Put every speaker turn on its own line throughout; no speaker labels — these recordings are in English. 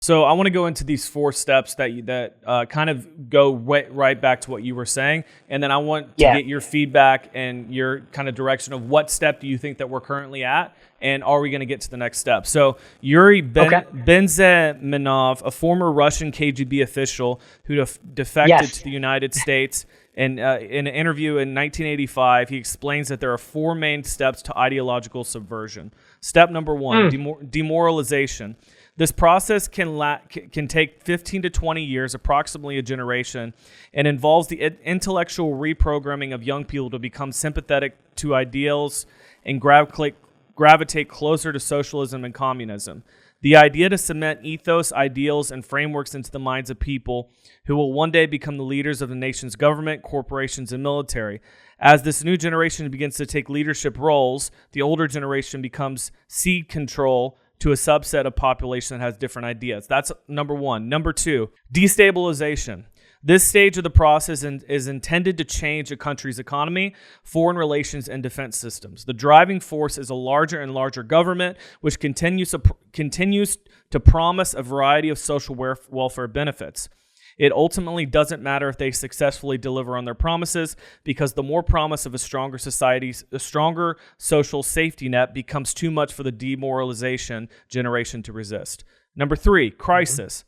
So I want to go into these 4 steps that kind of go right back to what you were saying, and then I want to get your feedback and your kind of direction of what step do you think that we're currently at, and are we going to get to the next step? So Yuri Benzeminov, a former Russian KGB official who defected to the United States, and in an interview in 1985, he explains that there are 4 main steps to ideological subversion. Step number 1, demoralization. This process can take 15 to 20 years, approximately a generation, and involves the intellectual reprogramming of young people to become sympathetic to ideals and gravitate closer to socialism and communism. The idea to cement ethos, ideals, and frameworks into the minds of people who will one day become the leaders of the nation's government, corporations, and military. As this new generation begins to take leadership roles, the older generation becomes seed control to a subset of population that has different ideas. That's number 1. Number 2, destabilization. This stage of the process is intended to change a country's economy, foreign relations, and defense systems. The driving force is a larger and larger government, which continues to promise a variety of social welfare benefits. It ultimately doesn't matter if they successfully deliver on their promises, because the more promise of a stronger society, a stronger social safety net becomes too much for the demoralization generation to resist. Number 3, crisis.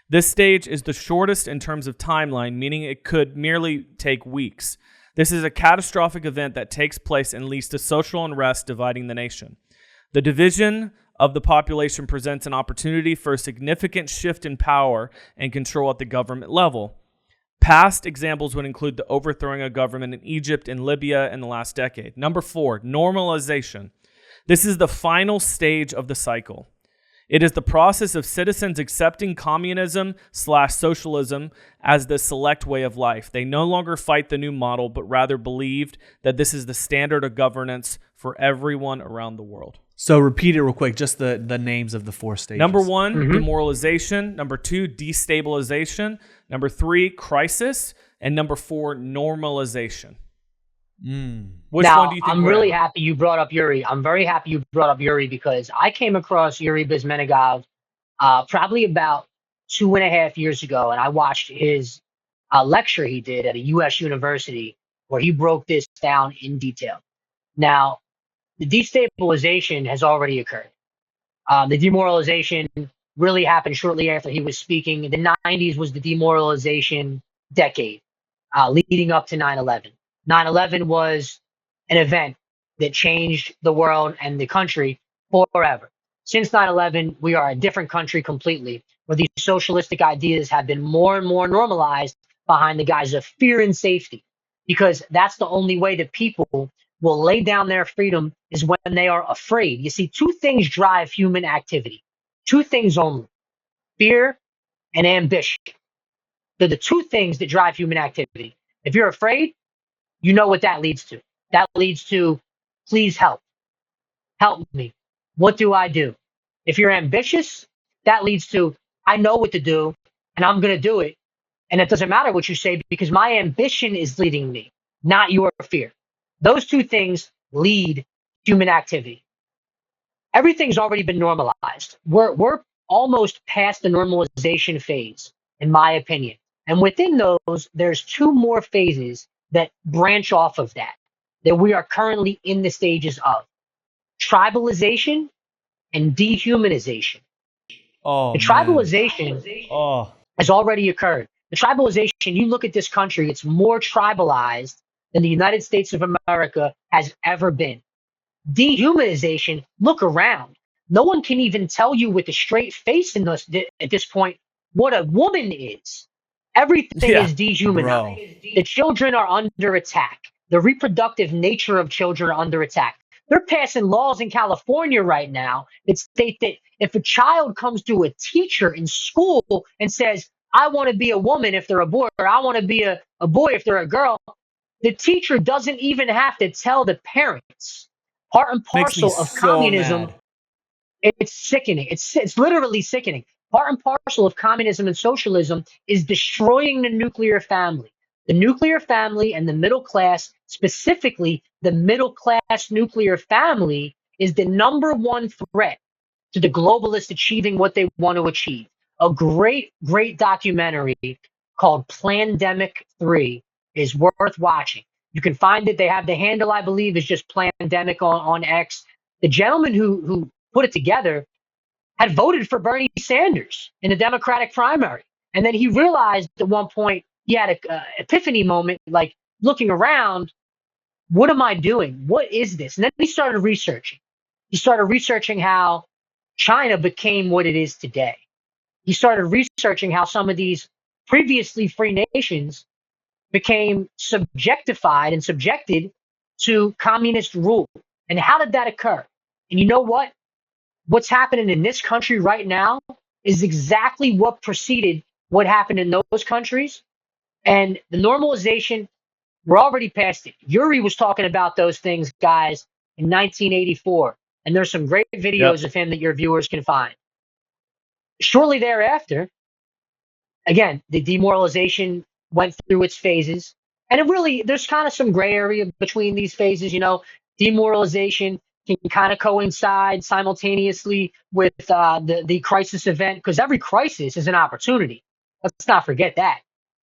This stage is the shortest in terms of timeline, meaning it could merely take weeks. This is a catastrophic event that takes place and leads to social unrest dividing the nation. The division of the population presents an opportunity for a significant shift in power and control at the government level. Past examples would include the overthrowing of government in Egypt and Libya in the last decade. Number 4, normalization. This is the final stage of the cycle. It is the process of citizens accepting communism/socialism as the select way of life. They no longer fight the new model, but rather believed that this is the standard of governance for everyone around the world.
So repeat it real quick, just the names of the 4 stages.
Number 1, demoralization. Number 2, destabilization. Number 3, crisis. And number 4, normalization.
Which one do you think? I'm really happy you brought up Yuri. I'm very happy you brought up Yuri, because I came across Yuri Bezmenov probably about 2.5 years ago, and I watched his lecture he did at a U.S. university where he broke this down in detail. Now, the destabilization has already occurred. The demoralization really happened shortly after he was speaking. The 90s was the demoralization decade, leading up to 9/11. 9/11 was an event that changed the world and the country forever. Since 9/11, we are a different country completely, where these socialistic ideas have been more and more normalized behind the guise of fear and safety, because that's the only way that people will lay down their freedom, is when they are afraid. You see, 2 things drive human activity. 2 things only: fear and ambition. They're the 2 things that drive human activity. If you're afraid, you know what that leads to. That leads to, please help. Help me. What do I do? If you're ambitious, that leads to, I know what to do, and I'm going to do it. And it doesn't matter what you say, because my ambition is leading me, not your fear. Those 2 things lead human activity. Everything's already been normalized. We're almost past the normalization phase, in my opinion. And within those, there's 2 more phases that branch off of that we are currently in the stages of: tribalization and dehumanization. The tribalization has already occurred. The tribalization, you look at this country, it's more tribalized than the United States of America has ever been. Dehumanization, look around. No one can even tell you with a straight face at this point what a woman is. Everything is dehumanized. The children are under attack. The reproductive nature of children are under attack. They're passing laws in California right now that state that if a child comes to a teacher in school and says, I want to be a woman if they're a boy, or I want to be a boy if they're a girl, the teacher doesn't even have to tell the parents. Part and parcel of communism. It's sickening. It's literally sickening. Part and parcel of communism and socialism is destroying the nuclear family. The nuclear family and the middle class, specifically the middle class nuclear family, is the number 1 threat to the globalists achieving what they want to achieve. A great, great documentary called Plandemic 3 is worth watching. You can find it. They have the handle, I believe, is just Plandemic on X. The gentleman who put it together had voted for Bernie Sanders in the Democratic primary. And then he realized at one point he had an epiphany moment, like looking around, what am I doing? What is this? And then he started researching. He started researching how China became what it is today. He started researching how some of these previously free nations became subjectified and subjected to communist rule. And how did that occur? And you know what? What's happening in this country right now is exactly what preceded what happened in those countries. And the normalization, we're already past it. Yuri was talking about those things, guys, in 1984. And there's some great videos of him that your viewers can find. Shortly thereafter, again, the demoralization went through its phases. And it really, there's kind of some gray area between these phases. You know, demoralization can kind of coincide simultaneously with the crisis event, because every crisis is an opportunity. Let's not forget that.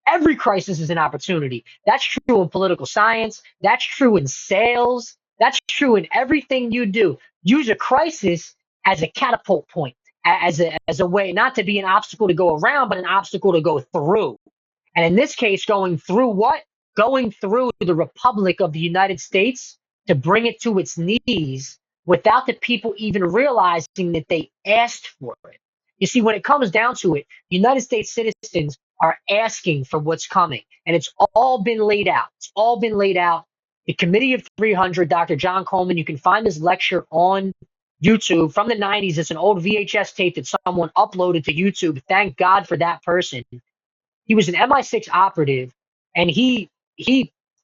Every crisis is an opportunity. That's true in political science. That's true in sales. That's true in everything you do. Use a crisis as a catapult point, as a way not to be an obstacle to go around, but an obstacle to go through. And in this case, going through what? Going through the Republic of the United States to bring it to its knees without the people even realizing that they asked for it. You see, when it comes down to it, United States citizens are asking for what's coming. And it's all been laid out. It's all been laid out. The Committee of 300, Dr. John Coleman, you can find his lecture on YouTube from the 90s. It's an old VHS tape that someone uploaded to YouTube. Thank God for that person. He was an MI6 operative, and he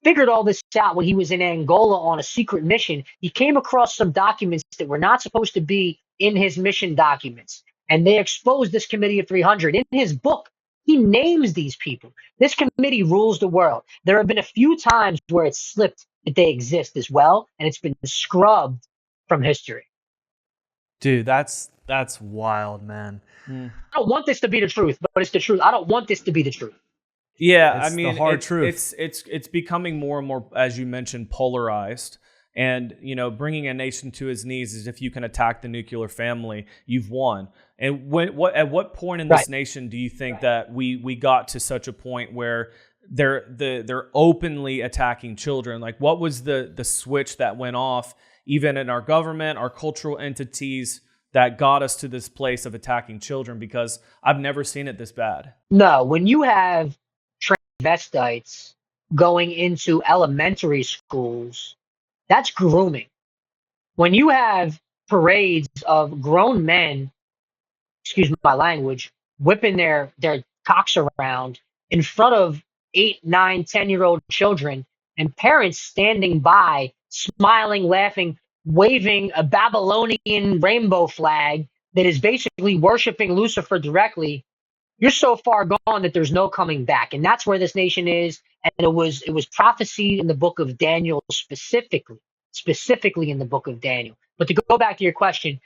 figured all this out when he was in Angola on a secret mission. He came across some documents that were not supposed to be in his mission documents, and they exposed this Committee of 300. In his book, he names these people. This committee rules the world. There have been a few times where it's slipped that they exist as well, and it's been scrubbed from history.
Dude, that's wild, man.
I don't want this to be the truth, but it's the truth. I don't want this to be the truth.
Yeah,
it's
I mean,
the hard truth.
It's becoming more and more, as you mentioned, polarized. And bringing a nation to its knees is, if you can attack the nuclear family, you've won. And at what point in this nation do you think that we got to such a point where they're openly attacking children? Like, what was the switch that went off, even in our government, our cultural entities, that got us to this place of attacking children? Because I've never seen it this bad.
No, when you have transvestites going into elementary schools, that's grooming. When you have parades of grown men, excuse my language, whipping their cocks around in front of 8, 9, 10-year-old children, and parents standing by, smiling, laughing, waving a Babylonian rainbow flag that is basically worshiping Lucifer directly, you're so far gone that there's no coming back. And that's where this nation is. And it was prophesied in the book of Daniel specifically in the book of Daniel. But to go back to your question,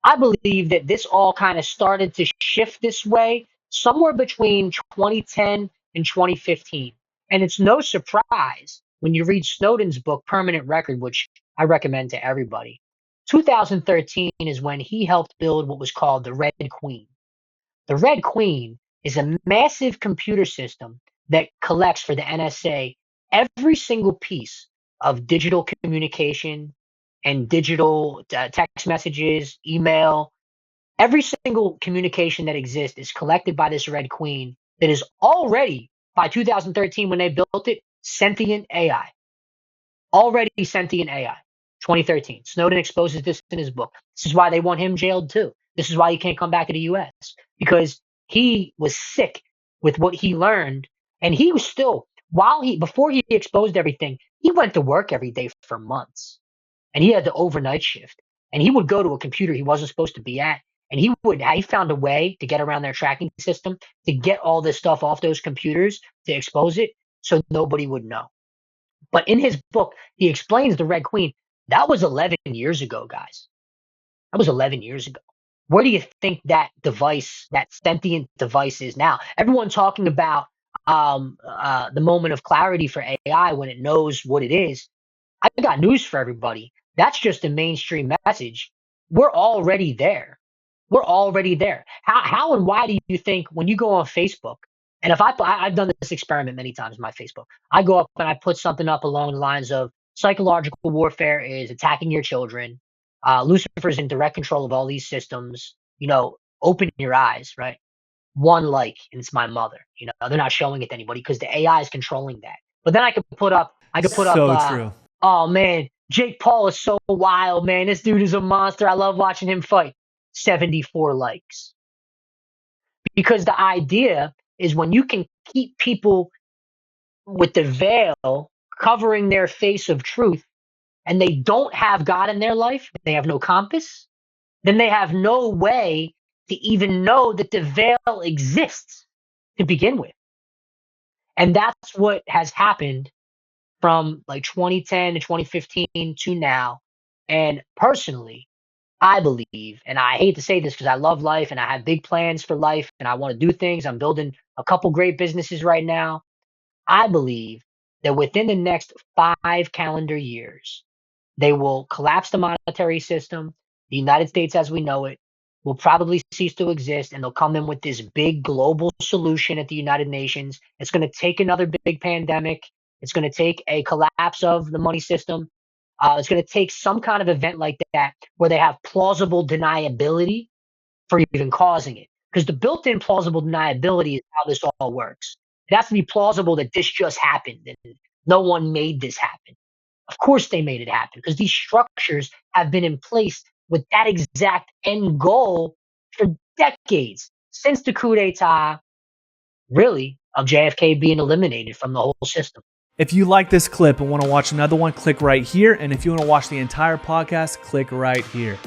I believe that this all kind of started to shift this way somewhere between 2010 and 2015. And it's no surprise when you read Snowden's book, Permanent Record, which I recommend to everybody. 2013 is when he helped build what was called the Red Queen. The Red Queen is a massive computer system that collects for the NSA every single piece of digital communication and digital text messages, email. Every single communication that exists is collected by this Red Queen that is already, by 2013 when they built it, sentient AI. Already sentient AI. 2013. Snowden exposes this in his book. This is why they want him jailed too. This is why he can't come back to the U.S. because he was sick with what he learned, and he was still, before he exposed everything, he went to work every day for months, and he had the overnight shift, and he would go to a computer he wasn't supposed to be at, and he found a way to get around their tracking system to get all this stuff off those computers to expose it so nobody would know. But in his book, he explains the Red Queen. That was 11 years ago, guys. That was 11 years ago. where do you think that device, that sentient device, is now? Everyone talking about the moment of clarity for AI when it knows what it is. I got news for everybody. That's just a mainstream message. We're already there. We're already there. How and why do you think when you go on Facebook, and if I've done this experiment many times on my Facebook, I go up and I put something up along the lines of psychological warfare is attacking your children. Lucifer's in direct control of all these systems. Open your eyes, right? One like, and it's my mother. They're not showing it to anybody because the AI is controlling that. But then I could put up,
True.
oh man, Jake Paul is so wild, man. This dude is a monster. I love watching him fight. 74 likes. Because the idea is when you can keep people with the veil covering their face of truth and they don't have God in their life, they have no compass, then they have no way to even know that the veil exists to begin with. And that's what has happened from like 2010 to 2015 to now. And personally, I believe, and I hate to say this because I love life and I have big plans for life and I want to do things. I'm building a couple great businesses right now. I believe that within the next 5 calendar years, they will collapse the monetary system. The United States as we know it will probably cease to exist, and they'll come in with this big global solution at the United Nations. It's going to take another big pandemic. It's going to take a collapse of the money system. It's going to take some kind of event like that where they have plausible deniability for even causing it. Because the built-in plausible deniability is how this all works. It has to be plausible that this just happened and no one made this happen. Of course they made it happen because these structures have been in place with that exact end goal for decades, since the coup d'etat, really, of JFK being eliminated from the whole system.
If you like this clip and want to watch another one, click right here. And if you want to watch the entire podcast, click right here.